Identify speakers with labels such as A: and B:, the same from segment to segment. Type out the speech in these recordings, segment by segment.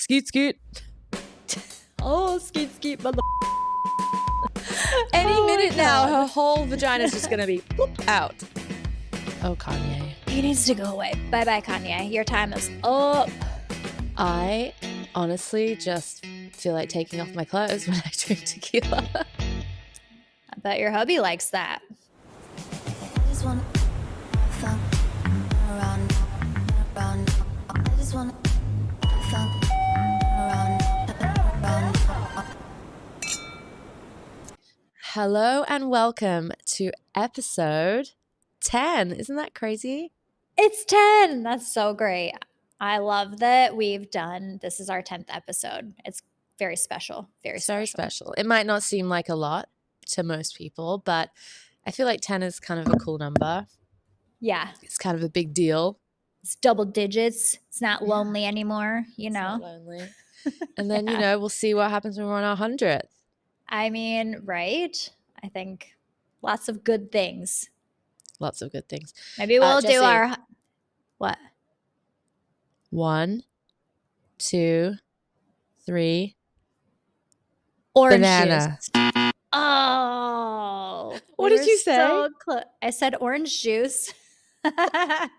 A: Skeet, skeet.
B: Oh, skeet, mother.
A: Any
B: Oh my
A: minute now,
B: God.
A: her whole vagina's just going to be bloop, out. Oh, Kanye.
B: He needs to go away. Bye-bye, Kanye. Your time is up.
A: I honestly just feel like taking off my clothes when I drink tequila.
B: I bet your hubby likes that.
C: I just wanna fuck around. I just wanna fuck around.
A: Hello and welcome to episode 10. Isn't that crazy?
B: It's 10. That's so great. I love that this is our 10th episode. It's very special. Very
A: special. It might not seem like a lot to most people, but I feel like 10 is kind of a cool number.
B: Yeah.
A: It's kind of a big deal.
B: It's double digits. It's not lonely anymore, you
A: It's
B: know?
A: not lonely. And then, we'll see what happens when we're on our 100th.
B: I mean, right? I think lots of good things.
A: Lots of good things.
B: Maybe we'll do
A: Jessie,
B: our what?
A: 1, 2, 3.
B: Orange
A: Banana.
B: juice. Oh.
A: What did you say?
B: So I said orange juice.
A: It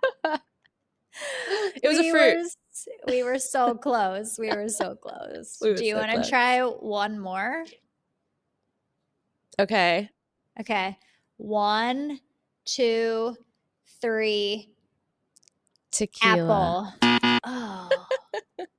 A: was a fruit.
B: We were so close. We were so close. Do you want to try one more?
A: Okay.
B: Okay. 1, 2, 3.
A: Tequila.
B: Apple.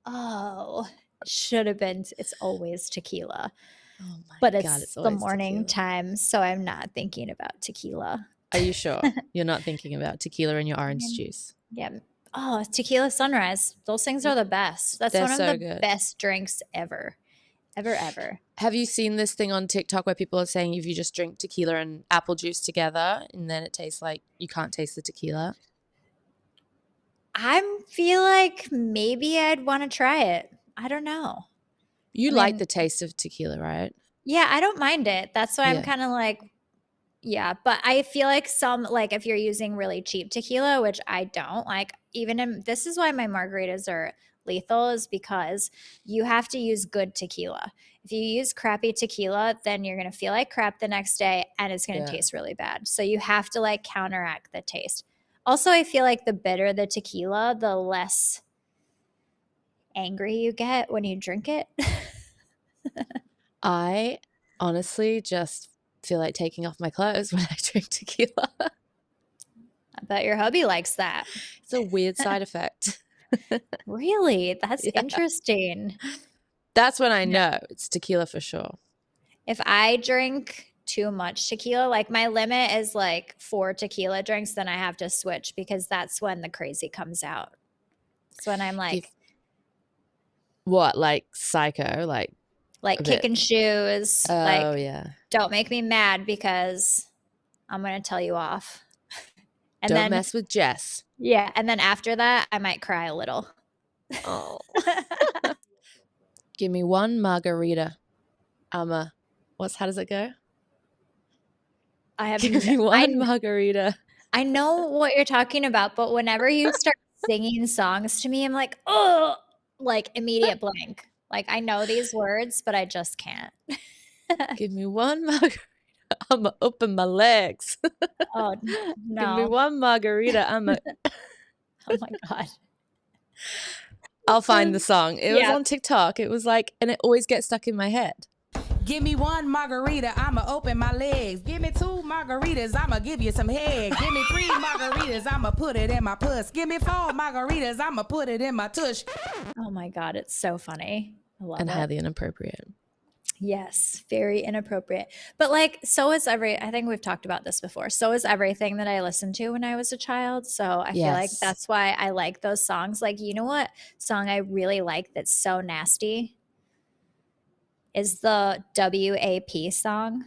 B: Oh. Should have been. It's always tequila.
A: Oh my
B: But
A: God,
B: it's the morning
A: tequila.
B: time, so I'm not thinking about tequila.
A: Are you sure? You're not thinking about tequila in your orange juice?
B: Yeah. Oh, tequila sunrise. Those things are the best. That's
A: They're
B: one of
A: so
B: the
A: good.
B: best drinks ever. Ever.
A: Have you seen this thing on TikTok where people are saying if you just drink tequila and apple juice together and then it tastes like you can't taste the tequila?
B: I feel like maybe I'd want to try it. I don't know.
A: You like the taste of tequila, right?
B: Yeah, I don't mind it. That's why I'm
A: Yeah.
B: kind of like, yeah. But I feel like if you're using really cheap tequila, which I don't, like this is why my margaritas are lethal, is because you have to use good tequila. If you use crappy tequila, then you're going to feel like crap the next day and it's going to taste really bad. So you have to like counteract the taste. Also, I feel like the bitter the tequila, the less angry you get when you drink it.
A: I honestly just feel like taking off my clothes when I drink tequila.
B: I bet your hubby likes that.
A: It's a weird side effect.
B: Really? That's interesting.
A: That's when I know it's tequila for sure.
B: If I drink too much tequila, like my limit is like 4 tequila drinks, then I have to switch because that's when the crazy comes out. It's when I'm like,
A: what, like psycho, like
B: kicking shoes.
A: Oh,
B: like,
A: yeah.
B: Don't make me mad because I'm going to tell you off. And
A: Don't mess with Jess.
B: Yeah. And then after that, I might cry a little.
A: Oh. Give me 1 margarita. How does it go? Give me 1 margarita.
B: I know what you're talking about, but whenever you start singing songs to me, I'm like, oh, like immediate blank. Like I know these words, but I just can't.
A: Give me 1 margarita. I'ma open my legs.
B: Oh no.
A: Give me 1 margarita.
B: Oh my God.
A: I'll find the song. It was on TikTok. It was like, and it always gets stuck in my head.
D: Give me 1 margarita, I'ma open my legs. Give me 2 margaritas, I'ma give you some head. Give me 3 margaritas, I'ma put it in my puss. Give me 4 margaritas, I'ma put it in my tush.
B: Oh my God, it's so funny. I love
A: and
B: it.
A: highly inappropriate.
B: Yes, very inappropriate. But like, I think we've talked about this before. So is everything that I listened to when I was a child. So I feel like that's why I like those songs. Like, you know what song I really like that's so nasty? Is the WAP song.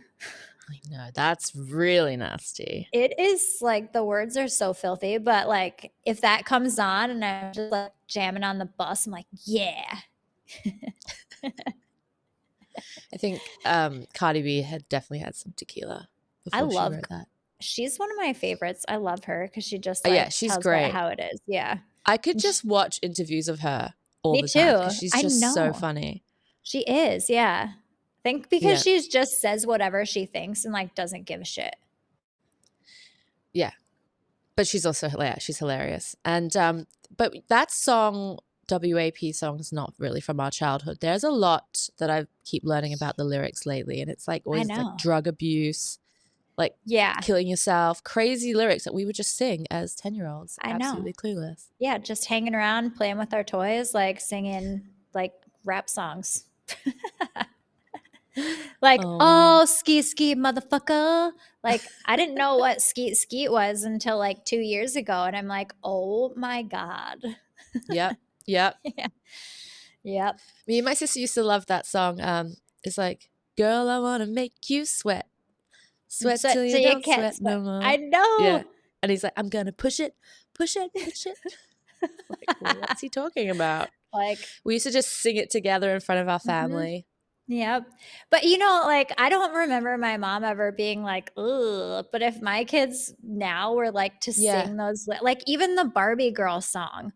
A: I know, that's really nasty.
B: It is like the words are so filthy, but like if that comes on and I'm just like jamming on the bus, I'm like, yeah.
A: I think Cardi B had definitely had some tequila before she wrote that.
B: She's one of my favorites. I love her because she just
A: she's
B: tells
A: great.
B: it how it is. Yeah.
A: I could just watch interviews of her all
B: Me
A: the time
B: too.
A: because she's
B: I
A: just so
B: know.
A: funny.
B: She is, yeah. I think because
A: Yeah.
B: she's just says whatever she thinks and like doesn't give a shit.
A: Yeah. But she's also hilarious. She's hilarious. And but that song, WAP song, is not really from our childhood. There's a lot that I keep learning about the lyrics lately, and it's like
B: I
A: always like
B: know.
A: drug abuse, like
B: Yeah,
A: killing yourself, crazy lyrics that we would just sing as 10-year-olds,
B: I know.
A: absolutely clueless.
B: Yeah, just hanging around, playing with our toys, like singing like rap songs. Like,
A: Oh man.
B: oh, Skeet Skeet motherfucker. Like, I didn't know what Skeet Skeet was until like 2 years ago. And I'm like, oh my God.
A: Yep. Yep.
B: Yeah. Yep.
A: Me and my sister used to love that song. It's like, girl, I want to make you sweat. Sweat
B: So,
A: till
B: so
A: you
B: you
A: don't
B: can't
A: sweat
B: sweat.
A: no more.
B: I know.
A: Yeah. And he's like, I'm going to push it, push it, push it. Like, what's he talking about?
B: Like,
A: We used to just sing it together in front of our
B: mhm.
A: family.
B: Yep. But like I don't remember my mom ever being like, ugh. But if my kids now were like to
A: Yeah.
B: sing those, like even the Barbie girl song,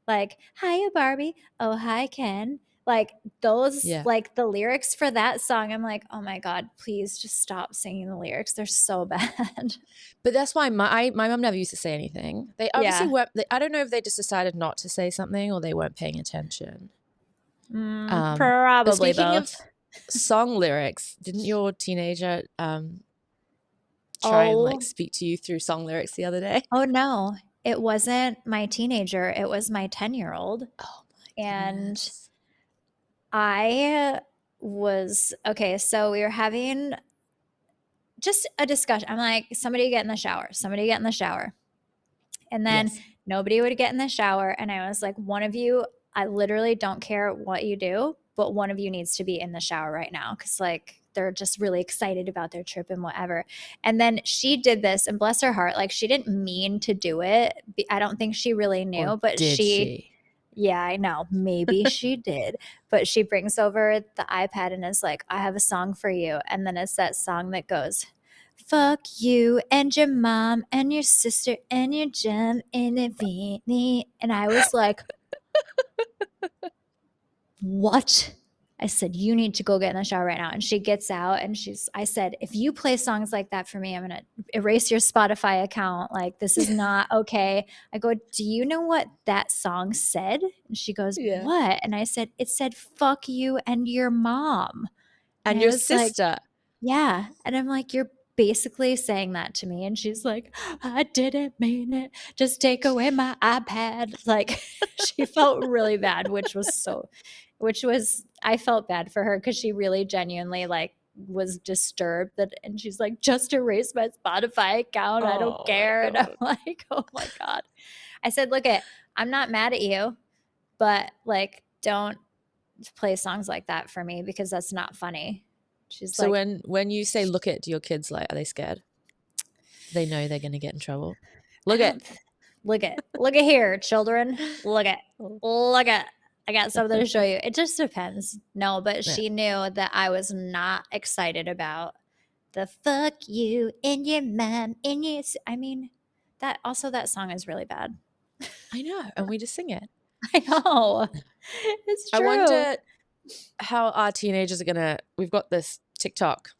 B: like, hiya Barbie, oh hi Ken. Like those,
A: Yeah.
B: like the lyrics for that song, I'm like, oh my God, please just stop singing the lyrics. They're so bad.
A: But that's why my mum never used to say anything. They obviously
B: Yeah.
A: weren't, I don't know if they just decided not to say something or they weren't paying attention. But
B: Probably
A: speaking
B: both.
A: of song lyrics, didn't your teenager try and like
B: Oh,
A: speak to you through song lyrics the other day?
B: oh no. It wasn't my teenager. It was my 10-year-old.
A: Oh my
B: And
A: goodness.
B: I was okay. So we were having just a discussion. I'm like, somebody get in the shower, somebody get in the shower. And then
A: Yes.
B: nobody would get in the shower. And I was like, one of you, I literally don't care what you do, but one of you needs to be in the shower right now. Cause like they're just really excited about their trip and whatever. And then she did this, and bless her heart, like she didn't mean to do it. I don't think she really knew,
A: Or
B: but
A: did she?
B: yeah, I know. Maybe she did. But she brings over the iPad and is like, I have a song for you. And then it's that song that goes, fuck you and your mom and your sister and your gem in a beanie. And I was like, what? I said, you need to go get in the shower right now. And she gets out and I said, if you play songs like that for me, I'm going to erase your Spotify account. Like, this is not okay. I go, do you know what that song said? And she goes,
A: Yeah.
B: what? And I said, it said, fuck you and your mom.
A: And
B: I
A: your
B: was like,
A: sister.
B: yeah. And I'm like, you're basically saying that to me. And she's like, I didn't mean it. Just take away my iPad. Like, she felt really bad, I felt bad for her because she really genuinely like was disturbed and she's like, just erase my Spotify account. I don't
A: Oh my
B: care. And I'm
A: God.
B: like, oh my God. I said, look, I'm not mad at you, but like, don't play songs like that for me because that's not funny. She's
A: So
B: like,
A: when you say look it, do your kids like, are they scared? They know they're going to get in trouble. Look it.
B: Look at here, children. Look at. I got something to show you. It just depends. No, but
A: Yeah.
B: she knew that I was not excited about the fuck you in your mom in your. I mean, that song is really bad.
A: I know. And we just sing it.
B: I know. It's true.
A: I wonder how our teenagers are going to, we've got this TikTok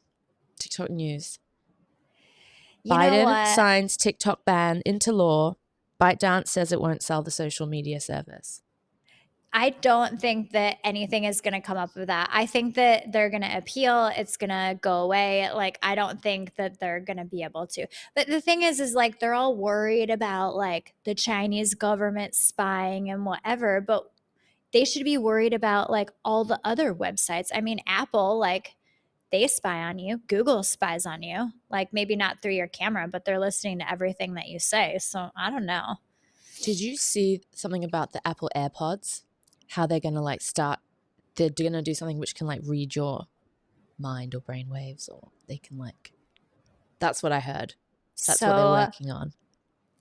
A: news.
B: You know
A: Biden
B: what?
A: signs TikTok ban into law. ByteDance says it won't sell the social media service.
B: I don't think that anything is going to come up with that. I think that they're going to appeal. It's going to go away. Like, I don't think that they're going to be able to. But the thing is like, they're all worried about like the Chinese government spying and whatever. But they should be worried about like all the other websites. I mean, Apple, like, they spy on you. Google spies on you. Like, maybe not through your camera, but they're listening to everything that you say. So I don't know.
A: Did you see something about the Apple AirPods? How they're going to they're going to do something which can like read your mind or brain waves, or they can like, that's what I heard. That's what they're working on.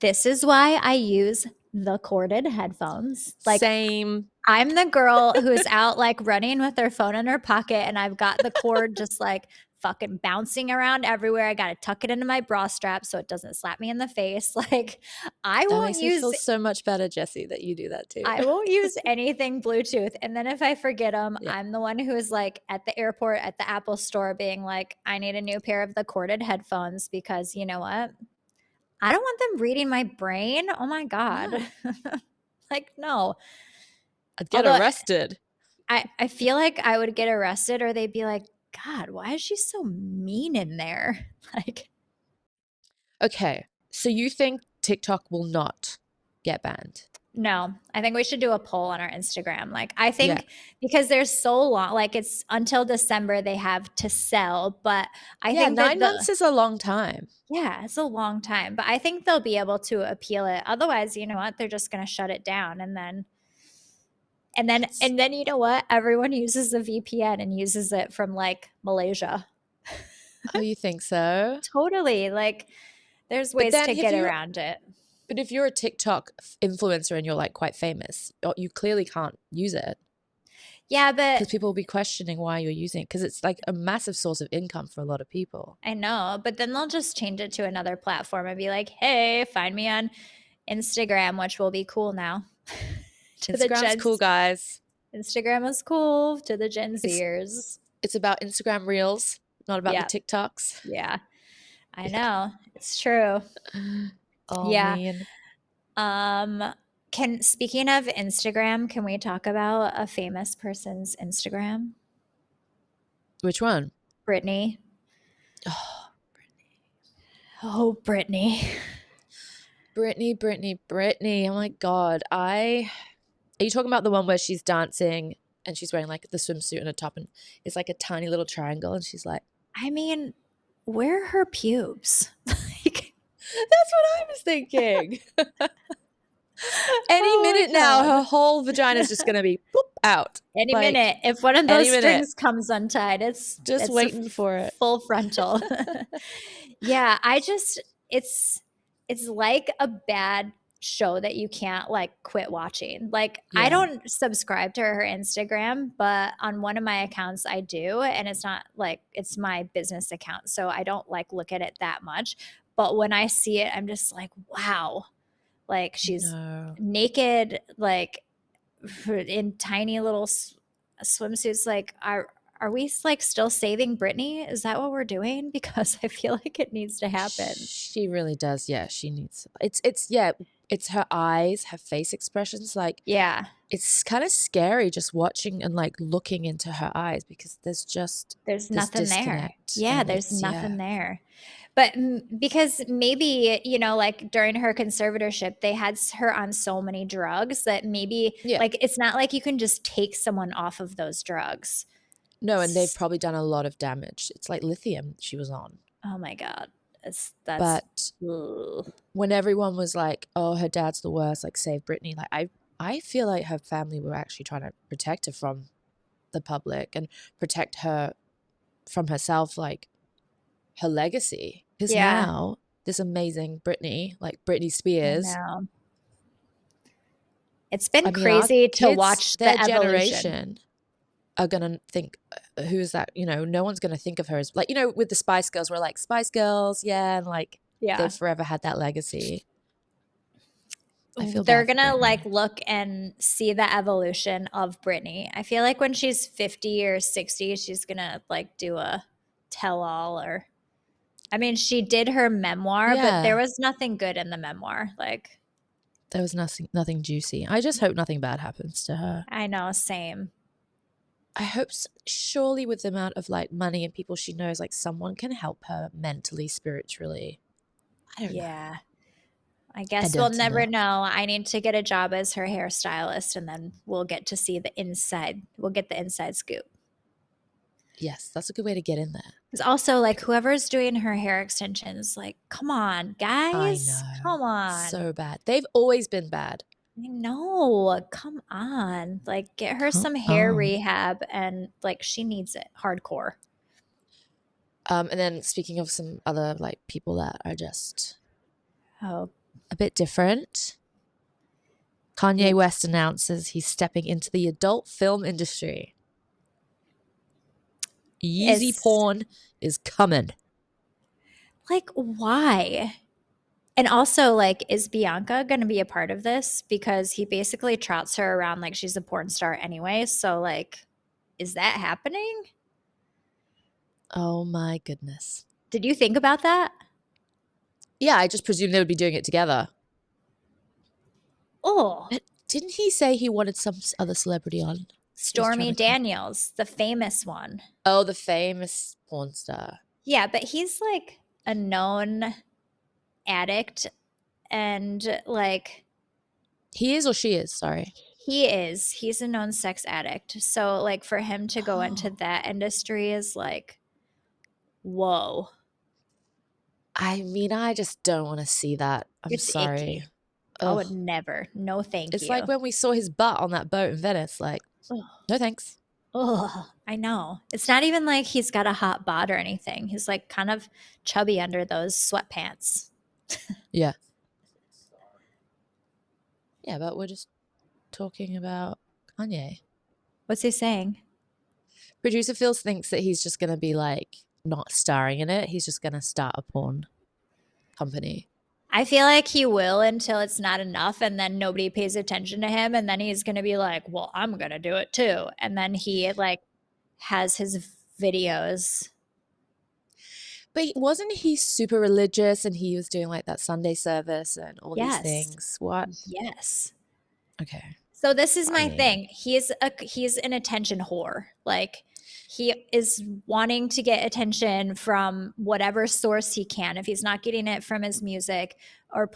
B: This is why I use the corded headphones. Like,
A: Same.
B: I'm the girl who's out like running with her phone in her pocket, and I've got the cord just like fucking bouncing around everywhere. I got to tuck it into my bra strap so it doesn't slap me in the face. Like I
A: That
B: won't
A: makes me
B: use
A: feel so much better, Jessie, that you do that too.
B: I won't use anything Bluetooth. And then if I forget them,
A: Yeah.
B: I'm the one who is like at the airport at the Apple store being like, I need a new pair of the corded headphones because you know what? I don't want them reading my brain. Oh my God.
A: No.
B: Like, no.
A: I'd get
B: Although
A: arrested.
B: I feel like I would get arrested or they'd be like, God, why is she so mean in there? Like,
A: Okay, so you think TikTok will not get banned?
B: no, I think we should do a poll on our Instagram. Like, I
A: Yeah.
B: think because they're so long, like it's until December they have to sell, but I
A: Yeah,
B: think
A: 9
B: that
A: months is a long time.
B: yeah, it's a long time, but I think they'll be able to appeal it. Otherwise, you know what? They're just going to shut it down and then you know what? Everyone uses a VPN and uses it from like Malaysia.
A: Oh, you think so?
B: Totally. Like there's
A: But
B: ways
A: then
B: to
A: if
B: get
A: you
B: around it.
A: but if you're a TikTok influencer and you're like quite famous, you clearly can't use it
B: Yeah, but
A: because people will be questioning why you're using it because it's like a massive source of income for a lot of people.
B: I know, but then they'll just change it to another platform and be like, "Hey, find me on Instagram," which will be cool now. To the
A: Instagram's
B: Gen
A: cool, guys.
B: Instagram is cool to the Gen
A: It's
B: Zers.
A: it's about Instagram Reels, not about
B: Yeah.
A: the TikToks.
B: Yeah. I
A: Yeah.
B: know. It's true.
A: Oh
B: Yeah.
A: man.
B: Can speaking of Instagram, can we talk about a famous person's Instagram?
A: Which one?
B: Brittany.
A: Oh,
B: Oh, Brittany.
A: Brittany. Oh my God. Are you talking about the one where she's dancing and she's wearing like the swimsuit and a top and it's like a tiny little triangle and she's like,
B: I mean, where are her pubes? Like,
A: that's what I was thinking. Any
B: oh my
A: minute now,
B: God.
A: her whole vagina is just going to be boop out.
B: Any
A: Like,
B: minute, if one of
A: any
B: those
A: minute.
B: strings comes untied,
A: Just
B: it's
A: waiting for it.
B: full frontal. Yeah, it's like a bad show that you can't like quit watching. Like I
A: Yeah.
B: don't subscribe to her Instagram, but on one of my accounts I do, and it's not like it's my business account, so I don't like look at it that much. But when I see it, I'm just like, wow. Like she's
A: No.
B: naked, like in tiny little swimsuits. Like are we like still saving Britney? Is that what we're doing? Because I feel like it needs to happen.
A: She really does. Yeah, she needs it's her eyes, her face expressions. Like,
B: Yeah,
A: it's kind of scary just watching and like looking into her eyes because there's
B: there's
A: this
B: nothing there.
A: disconnect.
B: Yeah,
A: and
B: there's
A: it's
B: nothing there. But because maybe, you know, like during her conservatorship, they had her on so many drugs that maybe
A: Yeah.
B: like it's not like you can just take someone off of those drugs.
A: No, and they've probably done a lot of damage. It's like lithium she was on.
B: Oh my God. That's
A: But
B: ugh.
A: when everyone was like, "Oh, her dad's the worst," like save Britney, like I feel like her family were actually trying to protect her from the public and protect her from herself, like her legacy. Because
B: Yeah.
A: now this amazing Britney, like Britney
B: I
A: Spears,
B: know. It's been
A: I mean, our
B: crazy to
A: kids,
B: watch
A: their
B: the evolution.
A: generation are gonna think, who's that? You know, no one's gonna think of her as like, you know, with the Spice Girls, we're like Spice Girls, yeah, and like
B: Yeah.
A: they've forever had that legacy. I feel
B: They're
A: bad for
B: gonna
A: Britney.
B: like look and see the evolution of Britney. I feel like when she's 50 or 60, she's gonna like do a tell all or I mean, she did her memoir, but there
A: Yeah.
B: was nothing good in the memoir. Like
A: There was nothing juicy. I just hope nothing bad happens to her.
B: I know, same.
A: I hope surely with the amount of like money and people she knows, like someone can help her mentally, spiritually. I don't know.
B: Yeah. I guess we'll
A: don't
B: never
A: know.
B: know. I need to get a job as her hairstylist and then we'll get to see the inside. We'll get the inside scoop.
A: Yes, that's a good way to get in there.
B: It's also like whoever's doing her hair extensions, like, come on,
A: I
B: guys.
A: know.
B: Come on.
A: So bad. They've always been bad.
B: I know. Come on. Like, get her
A: Come
B: some hair
A: on.
B: rehab and like she needs it hardcore.
A: And then speaking of some other like people that are just
B: Oh,
A: a bit different, Kanye West announces he's stepping into the adult film industry. Yeezy porn is coming.
B: Like, why? And also, like, is Bianca going to be a part of this? Because he basically trots her around like she's a porn star anyway. So, like, is that happening?
A: Oh my goodness.
B: Did you think about that?
A: Yeah, I just presumed they would be doing it together.
B: Oh,
A: But didn't he say he wanted some other celebrity on?
B: Stormy Daniels, the famous one.
A: Oh, the famous porn star.
B: Yeah, but he's like a known addict and like
A: He is or she is, sorry.
B: he's a known sex addict. So like for him to go into that industry is like, whoa.
A: I mean, I just don't want to see that. I'm
B: It's
A: sorry.
B: icky. I would never. No, thank you.
A: It's like when we saw his butt on that boat in Venice. Like, no thanks.
B: Oh, I know. It's not even like he's got a hot bod or anything. He's like kind of chubby under those sweatpants.
A: Yeah. Yeah, but we're just talking about Kanye.
B: What's he saying?
A: Producer Phil thinks that he's just going to be like not starring in it. He's just going to start a porn company.
B: I feel like he will until it's not enough and then nobody pays attention to him and then he's going to be like, "Well, I'm going to do it too." And then he like has his videos.
A: But wasn't he super religious and he was doing like that Sunday service and all these things? What?
B: Yes.
A: Okay.
B: So this is my thing. He's an attention whore. Like he is wanting to get attention from whatever source he can. If he's not getting it from his music or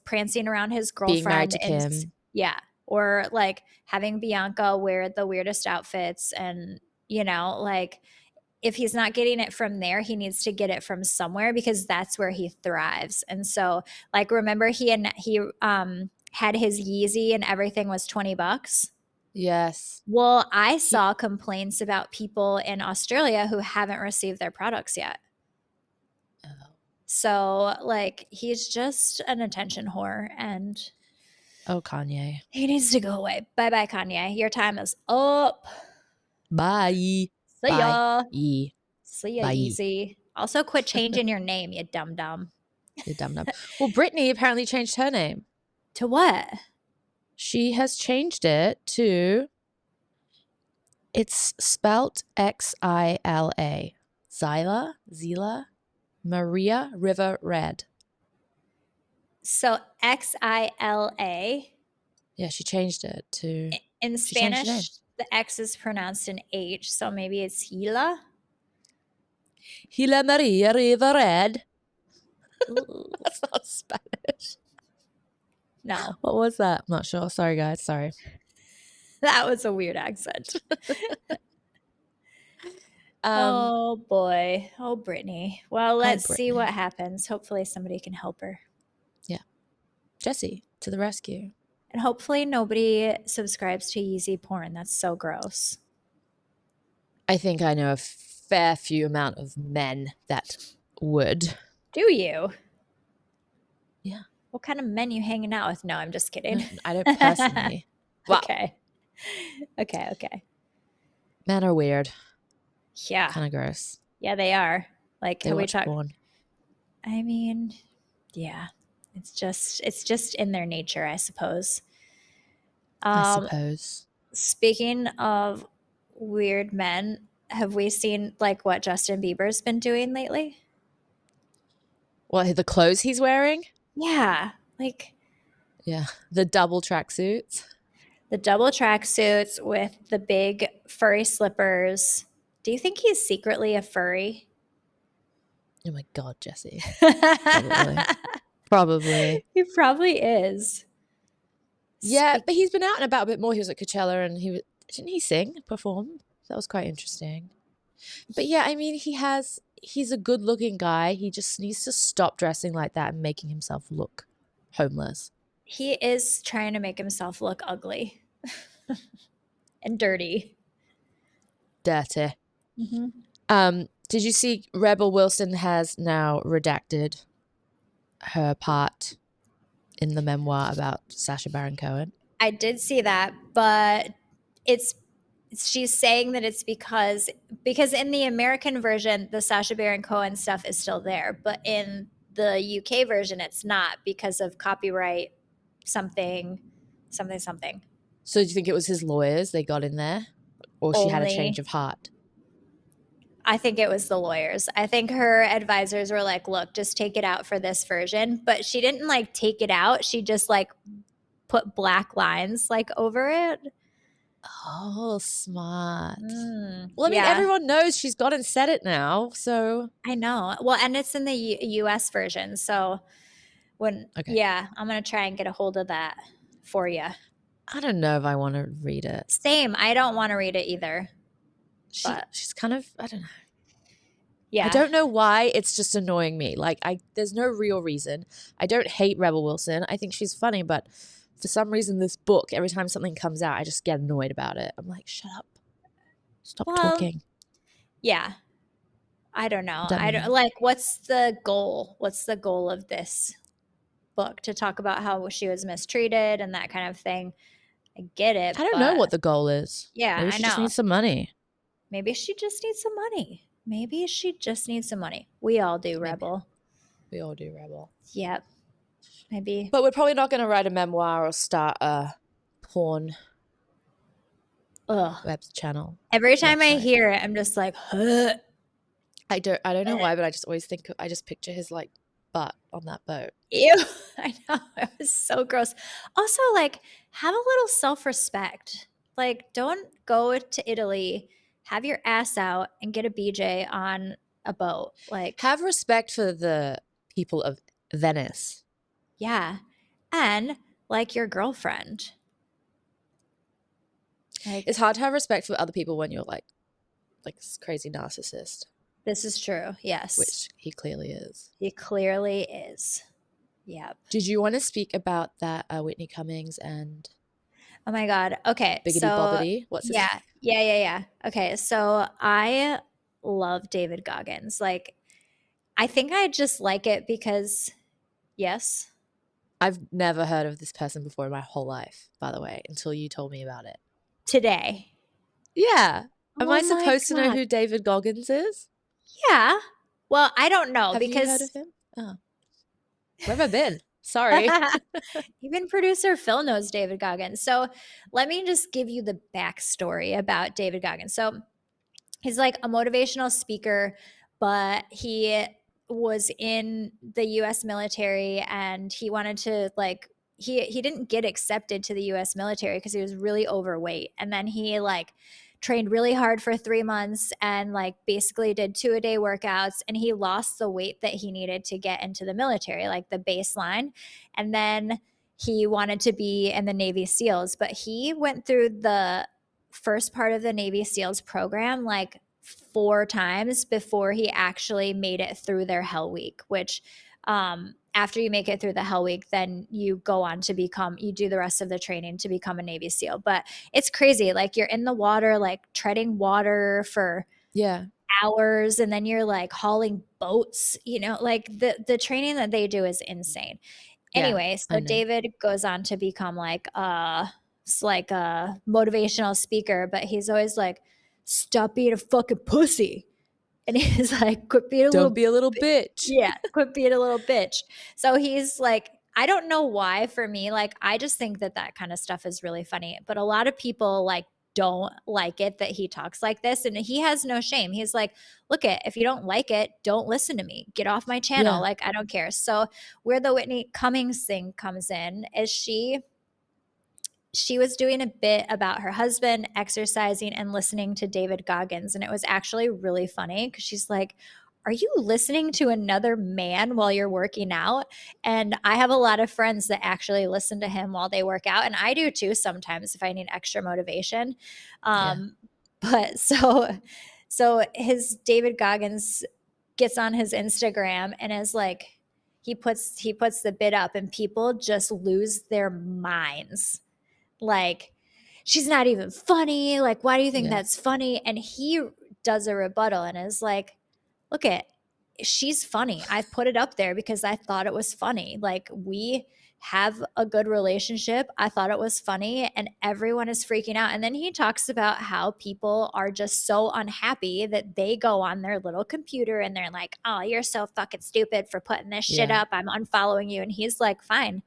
B: prancing around his girlfriend,
A: being married to Kim.
B: Yeah. Or like having Bianca wear the weirdest outfits and, you know, like if he's not getting it from there, he needs to get it from somewhere because that's where he thrives. And so like, remember he had his Yeezy and everything was $20.
A: Yes.
B: Well, I saw complaints about people in Australia who haven't received their products yet.
A: Oh.
B: So, like, he's just an attention whore and
A: Oh, Kanye.
B: he needs to go away. Bye-bye, Kanye. Your time is up.
A: Bye.
B: See ya.
A: Bye.
B: See ya,
A: Bye.
B: easy. Also, quit changing your name, you dum-dum.
A: You dumb. Well, Britney apparently changed her name.
B: To what?
A: She has changed it to, it's spelt Xila. Zila, Maria River Red.
B: So Xila.
A: Yeah, she changed it to.
B: In
A: She changed the name.
B: Spanish, the X is pronounced an H, so maybe it's Hila.
A: Hila Maria River Red.
B: Ooh.
A: That's not Spanish.
B: No,
A: What was that? I'm not sure. Sorry, guys. Sorry.
B: that was a weird accent.
A: Um,
B: Oh boy. Oh, Brittany. Well, let's see what
A: Brittany.
B: happens. Hopefully somebody can help her.
A: Jesse to the rescue.
B: And hopefully nobody subscribes to Yeezy porn. That's so gross.
A: I think I know a fair few amount of men that would.
B: Do you?
A: Yeah.
B: What kind of men you hanging out with? No, I'm just kidding.
A: I don't personally. Well,
B: Okay. Okay.
A: men are weird.
B: Yeah.
A: Kind of gross.
B: Yeah, they are. Like,
A: They
B: have we
A: watch
B: talked?
A: porn.
B: I mean, yeah. It's just in their nature, I suppose.
A: I suppose.
B: Speaking of weird men, have we seen like what Justin Bieber's been doing lately?
A: What, the clothes he's wearing?
B: Yeah, like
A: Yeah. The double tracksuits.
B: the double tracksuits with the big furry slippers. Do you think he's secretly a furry?
A: Oh my God, Jesse. Probably.
B: He probably is.
A: Yeah, but he's been out and about a bit more. He was at Coachella and didn't he sing, perform? That was quite interesting. But yeah, I mean, he's a good looking guy. He just needs to stop dressing like that and making himself look homeless.
B: He is trying to make himself look ugly and dirty.
A: Dirty.
B: Mm-hmm.
A: Did you see Rebel Wilson has now redacted her part in the memoir about Sacha Baron Cohen?
B: I did see that, but it's she's saying that it's because in the American version, the Sacha Baron Cohen stuff is still there, but in the UK version, it's not because of copyright something, something, something.
A: So do you think it was his lawyers they got in there, or she had a change
B: Only,
A: of heart?
B: I think it was the lawyers. I think her advisors were like, "Look, just take it out for this version," but she didn't like take it out. She just like put black lines like over it.
A: Oh, smart. Well, I mean,
B: Yeah.
A: everyone knows she's gone and said it now, so
B: I know. Well, and it's in the US version. So
A: okay.
B: yeah, I'm going to try and get a hold of that for you.
A: I don't know if I want to read it.
B: Same. I don't want to read it either. But
A: She's kind of, I don't know.
B: yeah.
A: I don't know why, it's just annoying me. Like, there's no real reason. I don't hate Rebel Wilson. I think she's funny, but for some reason, this book, every time something comes out, I just get annoyed about it. I'm like, shut up. Stop talking.
B: Yeah. I don't know.
A: Done
B: I don't
A: reading.
B: like what's the goal? What's the goal of this book? To talk about how she was mistreated and that kind of thing. I get it.
A: I don't know
B: but
A: what the goal is.
B: yeah,
A: Maybe
B: I
A: she just
B: know.
A: needs some money.
B: Maybe she just needs some money. Maybe she just needs some money. We all do,
A: Maybe. Rebel. We all do, Rebel.
B: Yep. Maybe.
A: But we're probably not going to write a memoir or start a porn web channel.
B: Every time I hear it, I'm just like, huh.
A: I don't know why, but I just always think, I just picture his like butt on that boat.
B: Ew. I know. It was so gross. Also, like, have a little self-respect. Like, don't go to Italy, have your ass out, and get a BJ on a boat. Like,
A: Have respect for the people of Venice.
B: yeah. And like your girlfriend. Like,
A: It's hard to have respect for other people when you're like this crazy narcissist,
B: this is true. Yes.
A: which he clearly is.
B: He clearly is. Yep.
A: Did you want to speak about that Whitney Cummings and
B: Oh my God. Okay.
A: Biggity
B: so
A: Bobbity? What's his
B: yeah. Okay. So I love David Goggins. Like, I think I just like it because, yes.
A: I've never heard of this person before in my whole life, by the way, until you told me about it.
B: Today.
A: Yeah. Am
B: Oh
A: I
B: my
A: supposed to know
B: God.
A: who David Goggins is?
B: Yeah. Well, I don't know
A: Have
B: because
A: you heard of him? Oh. Where have I been? Sorry.
B: even producer Phil knows David Goggins. So let me just give you the backstory about David Goggins. So he's like a motivational speaker, but he was in the US military and he wanted to like he didn't get accepted to the US military because he was really overweight. And then he like trained really hard for 3 months and like basically did 2-a-day workouts, and he lost the weight that he needed to get into the military, like the baseline. And then he wanted to be in the Navy SEALs, but he went through the first part of the Navy SEALs program like 4 times before he actually made it through their Hell Week, which after you make it through the Hell Week, then you go on to you do the rest of the training to become a Navy SEAL. But it's crazy. Like, you're in the water, like treading water for hours, and then you're like hauling boats, like the training that they do is insane. Anyway, so David goes on to become like a motivational speaker, but he's always like, stop being a fucking pussy. And he's like, quit being
A: Don't be a little bitch.
B: Yeah, quit being a little bitch. So he's like, I don't know why, for me, like, I just think that kind of stuff is really funny. But a lot of people like don't like it that he talks like this, and he has no shame. He's like, look, if you don't like it, don't listen to me. Get off my channel.
A: Yeah.
B: Like, I don't care. So where the Whitney Cummings thing comes in is she was doing a bit about her husband exercising and listening to David Goggins. And it was actually really funny because she's like, are you listening to another man while you're working out? And I have a lot of friends that actually listen to him while they work out. And I do too sometimes if I need extra motivation. But so his David Goggins gets on his Instagram and is like, he puts the bit up and people just lose their minds. Like, she's not even funny. Like, why do you think that's funny? And he does a rebuttal and is like, look, she's funny. I put it up there because I thought it was funny. Like, we have a good relationship. I thought it was funny, and everyone is freaking out. And then he talks about how people are just so unhappy that they go on their little computer and they're like, oh, you're so fucking stupid for putting this shit
A: Yeah.
B: up. I'm unfollowing you. And he's like, fine,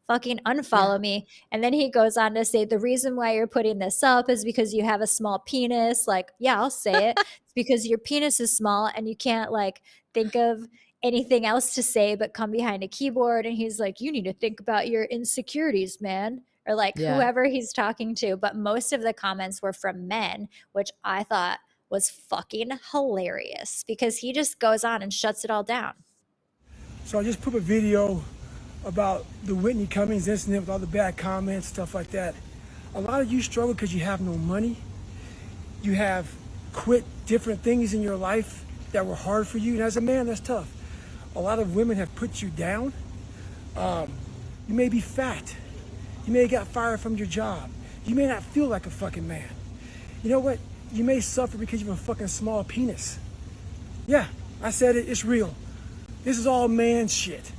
B: fucking unfollow
A: Yeah.
B: me. And then he goes on to say, the reason why you're putting this up is because you have a small penis. Like, yeah, I'll say it. It's because your penis is small and you can't like think of anything else to say but come behind a keyboard. And he's like, you need to think about your insecurities, man. Or like
A: Yeah.
B: whoever he's talking to. But most of the comments were from men, which I thought was fucking hilarious because he just goes on and shuts it all down.
E: So I just put a video about the Whitney Cummings incident with all the bad comments, stuff like that. A lot of you struggle because you have no money. You have quit different things in your life that were hard for you. And as a man, that's tough. A lot of women have put you down. You may be fat. You may have got fired from your job. You may not feel like a fucking man. You know what? You may suffer because you have a fucking small penis. Yeah, I said it, it's real. This is all man shit.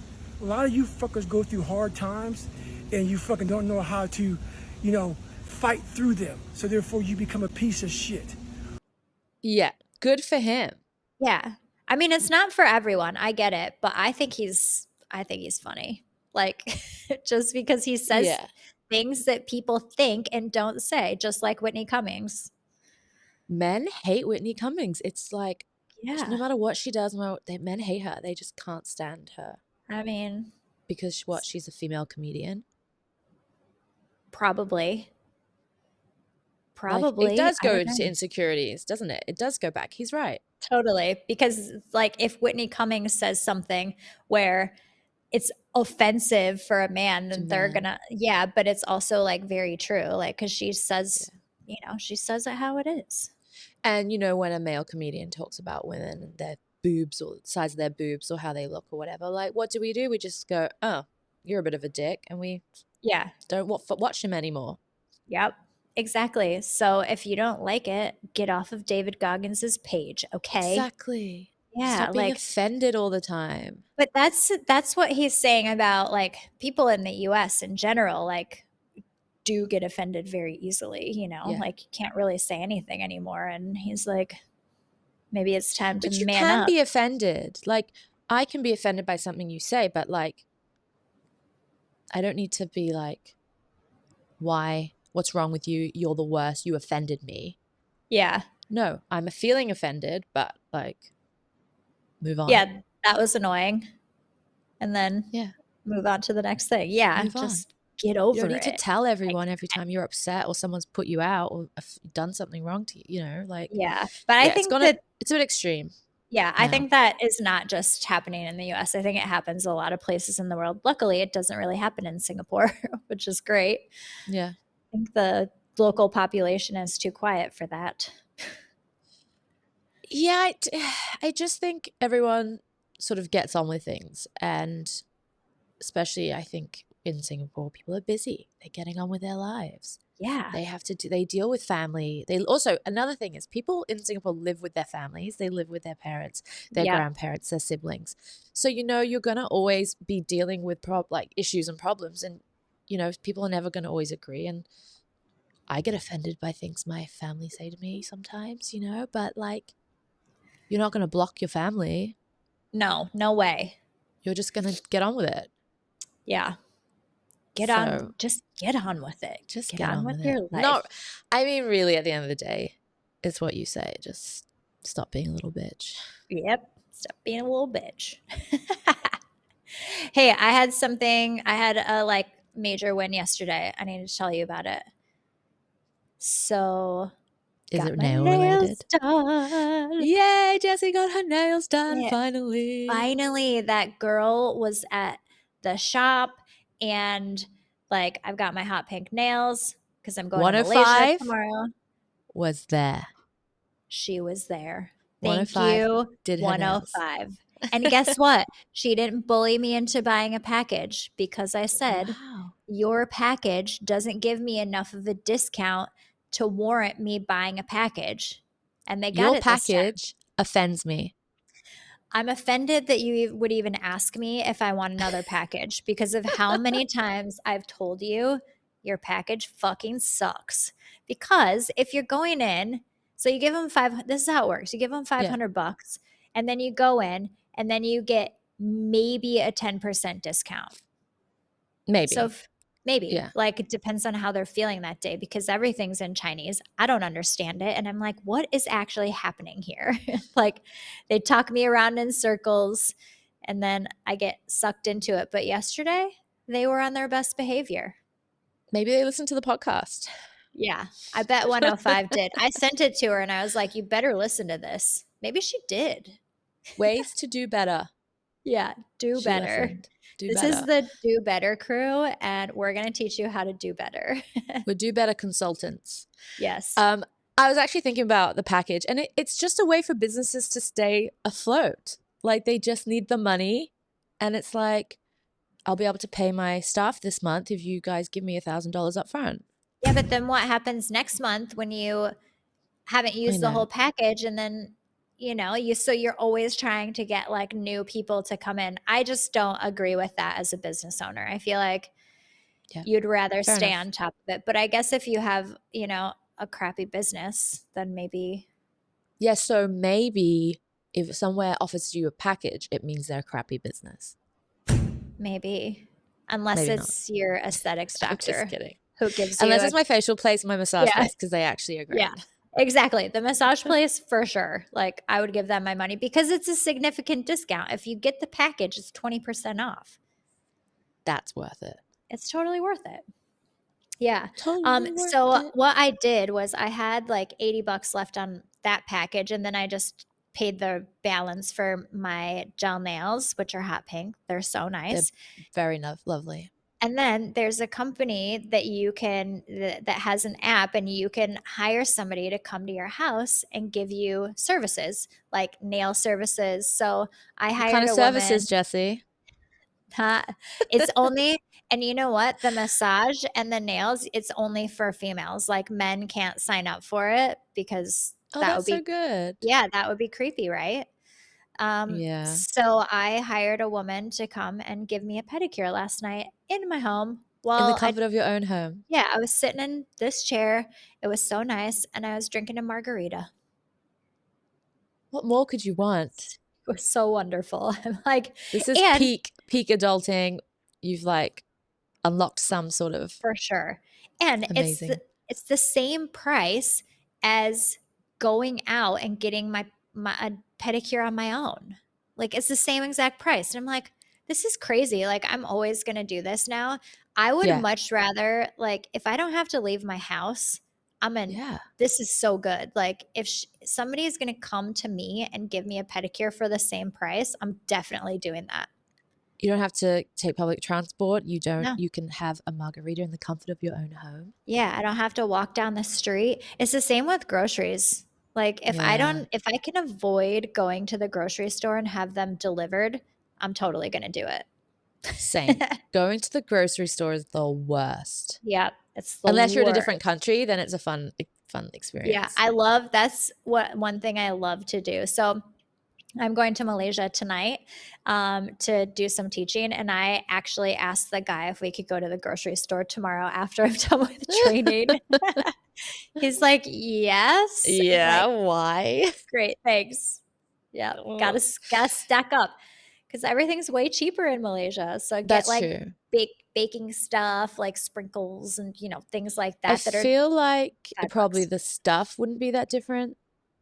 E: A lot of you fuckers go through hard times and you fucking don't know how to, you know, fight through them. So therefore you become a piece of shit.
A: Yeah. Good for him.
B: Yeah. I mean, it's not for everyone. I get it, but I think he's funny. Like just because he says
A: Yeah.
B: things that people think and don't say, just like Whitney Cummings.
A: Men hate Whitney Cummings. It's like, no
B: Yeah.
A: matter what she does, men hate her. They just can't stand her
B: I mean,
A: because she's a female comedian.
B: probably.
A: Like, it does
B: I
A: go
B: don't know.
A: to insecurities, doesn't it? It does go back. He's right.
B: Totally. Because like if Whitney Cummings says something where it's offensive for a man, then they're
A: man.
B: gonna, yeah, but it's also like very true. Like, cause she says, you know, she says it how it is.
A: And, you know, when a male comedian talks about women and their boobs or the size of their boobs or how they look or whatever, like, what do? We just go, oh, you're a bit of a dick. And we
B: Yeah.
A: don't watch him anymore.
B: Yep. Exactly. So if you don't like it, get off of David Goggins's page, okay?
A: Exactly.
B: Yeah,
A: Stop being
B: like,
A: offended all the time.
B: but that's what he's saying about like people in the US in general, like do get offended very easily, you know,
A: Yeah.
B: like you can't really say anything anymore. And he's like, maybe it's time
A: But
B: to
A: you
B: man
A: can
B: up.
A: be offended. Like, I can be offended by something you say, but like, I don't need to be like, why? What's wrong with you? You're the worst. You offended me.
B: Yeah.
A: No, I'm feeling offended, but like, move on.
B: Yeah, that was annoying. And then move on to the next thing. Yeah,
A: Move on.
B: just get over it.
A: You don't need to tell everyone every time you're upset or someone's put you out or done something wrong to you, you know, like.
B: Yeah, but I think
A: it's a bit extreme.
B: Yeah, I think that is not just happening in the US. I think it happens a lot of places in the world. Luckily, it doesn't really happen in Singapore, which is great.
A: Yeah.
B: I think the local population is too quiet for that.
A: Yeah, I just think everyone sort of gets on with things. And especially, I think, in Singapore, people are busy. They're getting on with their lives.
B: Yeah.
A: They deal with family. They also, another thing is people in Singapore live with their families. They live with their parents, their grandparents, their siblings. So, you know, you're going to always be dealing with issues and problems. And, you know, people are never going to always agree. And I get offended by things my family say to me sometimes, you know, but like, you're not going to block your family.
B: No way.
A: You're just going to get on with it.
B: Yeah. Just get on with it.
A: Just
B: get on with your life.
A: No, I mean, really, at the end of the day, it's what you say. Just stop being a little bitch.
B: Yep. Stop being a little bitch. Hey, I had a major win yesterday. I need to tell you about it. So
A: is it nail related?
B: Done.
A: Yay, Jessie got her nails done finally.
B: Finally, that girl was at the shop and like I've got my hot pink nails because I'm going to Malaysia tomorrow.
A: Was there.
B: She was there. Thank you. Did 105. And guess what? She didn't bully me into buying a package because I said, your package doesn't give me enough of a discount to warrant me buying a package. And they got
A: your
B: it.
A: Package offends me.
B: I'm offended that you would even ask me if I want another package because of how many times I've told you your package fucking sucks. Because if you're going in, so you give them this is how it works. You give them $500 and then you go in and then you get maybe a 10% discount.
A: Maybe.
B: So maybe,
A: Yeah.
B: like, it depends on how they're feeling that day because everything's in Chinese. I don't understand it. And I'm like, what is actually happening here? Like, they talk me around in circles and then I get sucked into it. But yesterday, they were on their best behavior.
A: Maybe they listen to the podcast.
B: Yeah, I bet 105 did. I sent it to her and I was like, you better listen to this. Maybe she did.
A: Ways to do better.
B: Yeah, do
A: She
B: better.
A: listened. Do
B: This
A: better.
B: is the Do Better crew, and we're going to teach you how to do better.
A: We're do better consultants.
B: Yes.
A: I was actually thinking about the package, and it's just a way for businesses to stay afloat. Like, they just need the money, and it's like, I'll be able to pay my staff this month if you guys give me $1,000 up front.
B: Yeah, but then what happens next month when you haven't used the
A: know.
B: whole package and then so you're always trying to get like new people to come in. I just don't agree with that as a business owner. I feel like
A: Yeah.
B: you'd rather
A: Fair
B: stay
A: enough.
B: on top of it. But I guess if you have, a crappy business, then maybe.
A: Yeah, so maybe if somewhere offers you a package, it means they're a crappy business.
B: Unless
A: Maybe
B: it's your aesthetics
A: I'm
B: doctor
A: just kidding.
B: who gives
A: Unless
B: you
A: it's my facial place and my massage
B: Yeah.
A: place, because they actually are great.
B: Yeah. Exactly. The massage place, for sure. Like, I would give them my money because it's a significant discount. If you get the package, it's 20% off.
A: That's worth it.
B: It's totally worth it. Yeah.
A: Totally worth
B: So
A: it.
B: what I did was I had like $80 left on that package, and then I just paid the balance for my gel nails, which are hot pink. They're so nice.
A: Very lovely.
B: And then there's a company that you can that has an app, and you can hire somebody to come to your house and give you services like nail services. So I
A: What
B: hired
A: kind of
B: a
A: services,
B: woman.
A: Jessie?
B: It's only, and you know what? The massage and the nails, it's only for females. Like, men can't sign up for it because
A: Oh,
B: that would
A: that's
B: be,
A: so good.
B: yeah, that would be creepy, right?
A: Yeah.
B: So I hired a woman to come and give me a pedicure last night in my home.
A: In the
B: Well,
A: comfort of your own home.
B: yeah, I was sitting in this chair. It was so nice, and I was drinking a margarita.
A: What more could you want?
B: It was so wonderful. I'm like,
A: This is
B: and
A: peak adulting. You've like unlocked some sort of
B: for sure. And
A: amazing.
B: it's the same price as going out and getting my a pedicure on my own. Like, it's the same exact price. And I'm like, this is crazy. Like, I'm always going to do this now. I would
A: Yeah.
B: much rather, like, if I don't have to leave my house, this is so good. Like, if somebody is going to come to me and give me a pedicure for the same price, I'm definitely doing that.
A: You don't have to take public transport. You don't.
B: No.
A: You can have a margarita in the comfort of your own home.
B: Yeah, I don't have to walk down the street. It's the same with groceries. Like, if I can avoid going to the grocery store and have them delivered, I'm totally going to do it.
A: Same. Going to the grocery store is the worst.
B: Yeah, it's the
A: Unless you're in a
B: worst.
A: different country, then it's a fun experience.
B: Yeah, that's one thing I love to do. So I'm going to Malaysia tonight to do some teaching. And I actually asked the guy if we could go to the grocery store tomorrow after I'm done with training. He's like, yes.
A: Yeah,
B: Like,
A: why?
B: great, thanks. Yeah, gotta stack up because everything's way cheaper in Malaysia. So get
A: true.
B: baking stuff like sprinkles and things like that.
A: I feel like probably
B: $5.
A: the stuff wouldn't be that different.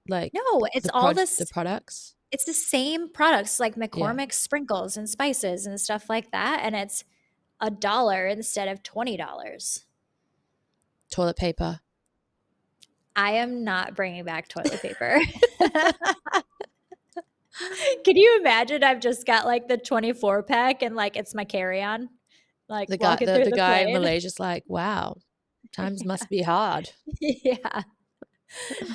A: Like,
B: no, it's all
A: the products.
B: It's the same products like McCormick's sprinkles and spices and stuff like that, and it's $1 instead of $20.
A: Toilet paper.
B: I am not bringing back toilet paper. Can you imagine? I've just got like the 24 pack and like it's my carry-on. Like,
A: The guy,
B: walking through
A: the guy in
B: plane.
A: Malaysia's like, wow, times must be hard.
B: Yeah.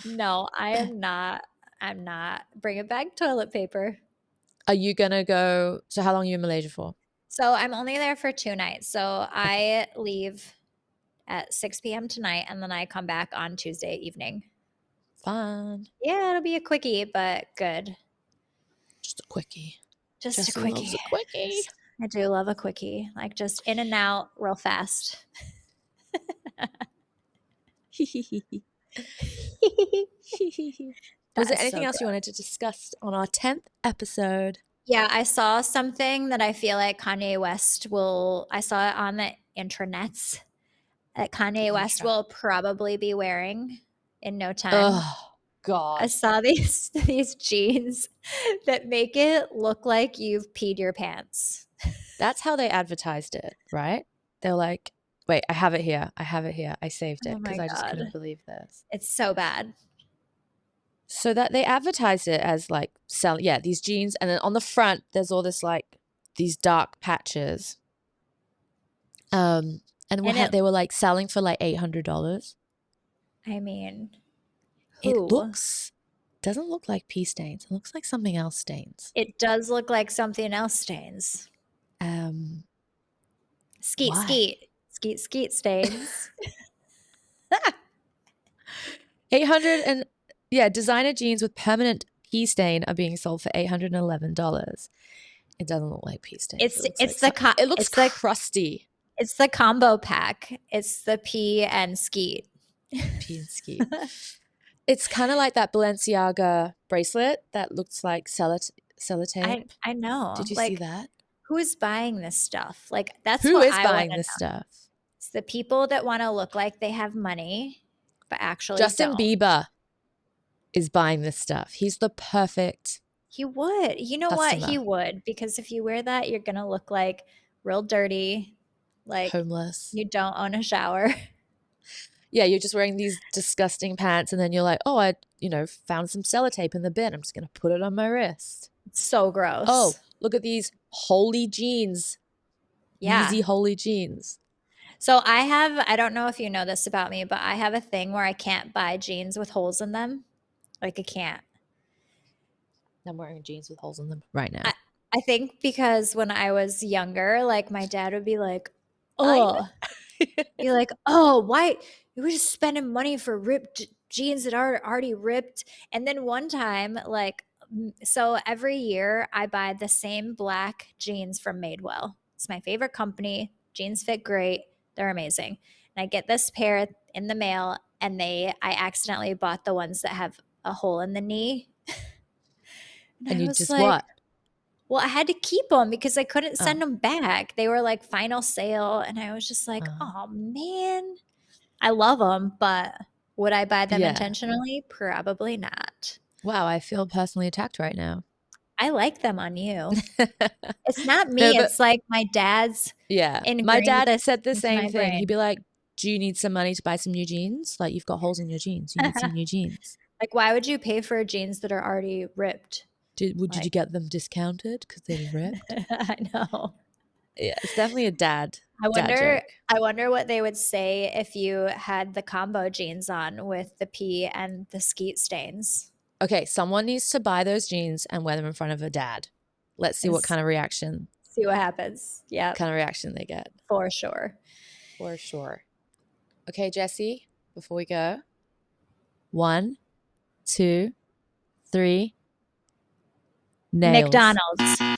B: No, I am not. I'm not bringing back toilet paper.
A: Are you gonna go? So how long are you in Malaysia for?
B: So I'm only there for 2 nights. So I leave at 6 p.m. tonight, and then I come back on Tuesday evening.
A: Fun.
B: Yeah, it'll be a quickie, but good.
A: Just a quickie.
B: Just
A: Jessie
B: a quickie.
A: loves a quickie.
B: I do love a quickie. Like just in and out real fast.
A: Was there
B: That is
A: anything
B: so
A: else you wanted to discuss on our 10th episode?
B: Yeah, I saw something that I feel like Kanye West will. I saw it on the intranets that Kanye West will probably be wearing in no time.
A: Oh,
B: I
A: God.
B: saw these jeans that make it look like you've peed your pants.
A: That's how they advertised it, right? They're like, wait, I have it here. I saved it
B: Oh
A: because
B: my
A: I just
B: God.
A: couldn't believe this.
B: It's so bad.
A: So that they advertised it as like these jeans, and then on the front there's all this like these dark patches. And they were like selling for like $800.
B: I mean,
A: It
B: who?
A: doesn't look like pee stains. It looks like something else stains.
B: It does look like something else stains. Skeet,
A: Why?
B: skeet, skeet, skeet stains.
A: 800 and designer jeans with permanent pee stain are being sold for $811. It doesn't look like pee stain. It looks crusty.
B: It's the combo pack. It's the pee and skeet.
A: Pee and skeet. It's kind of like that Balenciaga bracelet that looks like sellotape.
B: I know.
A: Did you see that?
B: Who is buying this stuff? Like that's
A: who
B: what
A: is
B: I
A: buying
B: wanna
A: this
B: know.
A: stuff?
B: It's the people that want to look like they have money, but actually
A: Justin
B: don't.
A: Bieber is buying this stuff. He's the perfect.
B: He would. You know what? He would, because if you wear that, you're gonna look like real dirty, like
A: homeless.
B: You don't own a shower.
A: Yeah, you're just wearing these disgusting pants, and then you're like, oh, I found some sellotape in the bin. I'm just gonna put it on my wrist.
B: It's so gross.
A: Oh, look at these holy jeans.
B: Yeah.
A: Easy holy jeans.
B: So I don't know if you know this about me, but I have a thing where I can't buy jeans with holes in them. Like I can't.
A: I'm wearing jeans with holes in them right now.
B: I think because when I was younger, like my dad would be like, oh, be like, oh, why? You were just spending money for ripped jeans that are already ripped. And then one time, like, so every year I buy the same black jeans from Madewell. It's my favorite company. Jeans fit great. They're amazing. And I get this pair in the mail, and I accidentally bought the ones that have a hole in the knee.
A: and you just like, what?
B: Well, I had to keep them because I couldn't send them back. They were like final sale. And I was just like, oh, man. I love them, but would I buy them intentionally? Probably not.
A: Wow, I feel personally attacked right now.
B: I like them on you. It's not me. It's like my dad's.
A: Yeah. My dad said the same thing. He'd be like, do you need some money to buy some new jeans? Like, you've got holes in your jeans. You need some new jeans.
B: Like, why would you pay for jeans that are already ripped?
A: Did you get them discounted because they were ripped?
B: I know.
A: Yeah, it's definitely a dad.
B: I wonder what they would say if you had the combo jeans on with the pee and the skeet stains.
A: Okay, someone needs to buy those jeans and wear them in front of a dad. Let's see what kind of reaction.
B: See what happens. Yeah.
A: Kind of reaction they get.
B: For sure.
A: For sure. Okay, Jessie, before we go. 1, 2, 3. Nails.
B: McDonald's.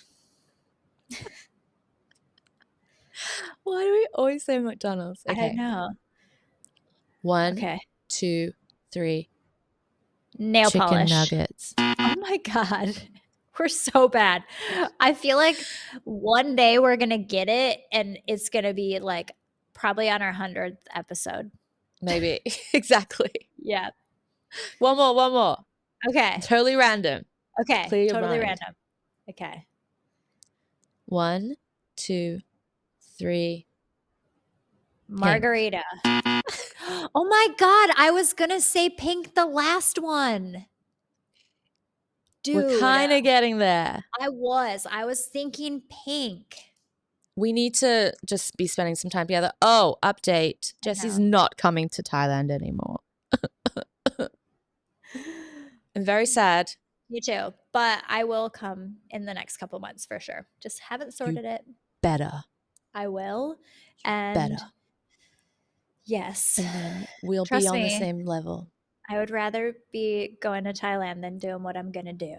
A: Why do we always say McDonald's? Okay.
B: I don't know.
A: 1, 2, 3.
B: Nail polish.
A: Chicken nuggets.
B: Oh my God. We're so bad. I feel like one day we're going to get it, and it's going to be like probably on our 100th episode.
A: Maybe. Exactly.
B: Yeah.
A: One more.
B: Okay.
A: Totally random.
B: Okay.
A: Clear your
B: totally
A: mind.
B: random. Okay.
A: 1, 2, 3.
B: Margarita. Oh my God. I was going to say pink the last one. Dude.
A: We're kind of getting there.
B: I was thinking pink.
A: We need to just be spending some time together. Oh, update. Jessie's not coming to Thailand anymore. I'm very sad.
B: Me too. But I will come in the next couple months for sure. Just haven't sorted it.
A: Better.
B: I will. And
A: better.
B: Yes.
A: And then we'll
B: Trust
A: be on
B: me,
A: the same level.
B: I would rather be going to Thailand than doing what I'm going to do.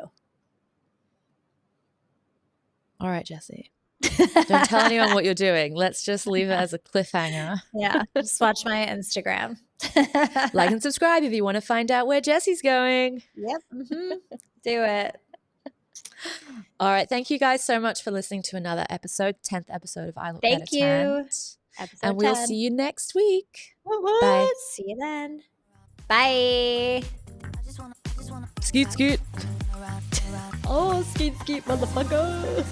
A: All right, Jessie. Don't tell anyone what you're doing. Let's just leave it as a cliffhanger.
B: Yeah, just watch my Instagram.
A: Like and subscribe if you want to find out where Jessie's going.
B: Yep. Do it.
A: All right. Thank you guys so much for listening to another episode, 10th episode of I Look
B: Thank
A: Better
B: you.
A: Tanned.
B: Episode
A: And we'll
B: 10.
A: see you next week.
B: Woo-woo.
A: Bye.
B: See you then. Bye.
C: I just wanna
A: Skeet, skeet.
C: around.
B: Oh, skeet, skeet, motherfucker.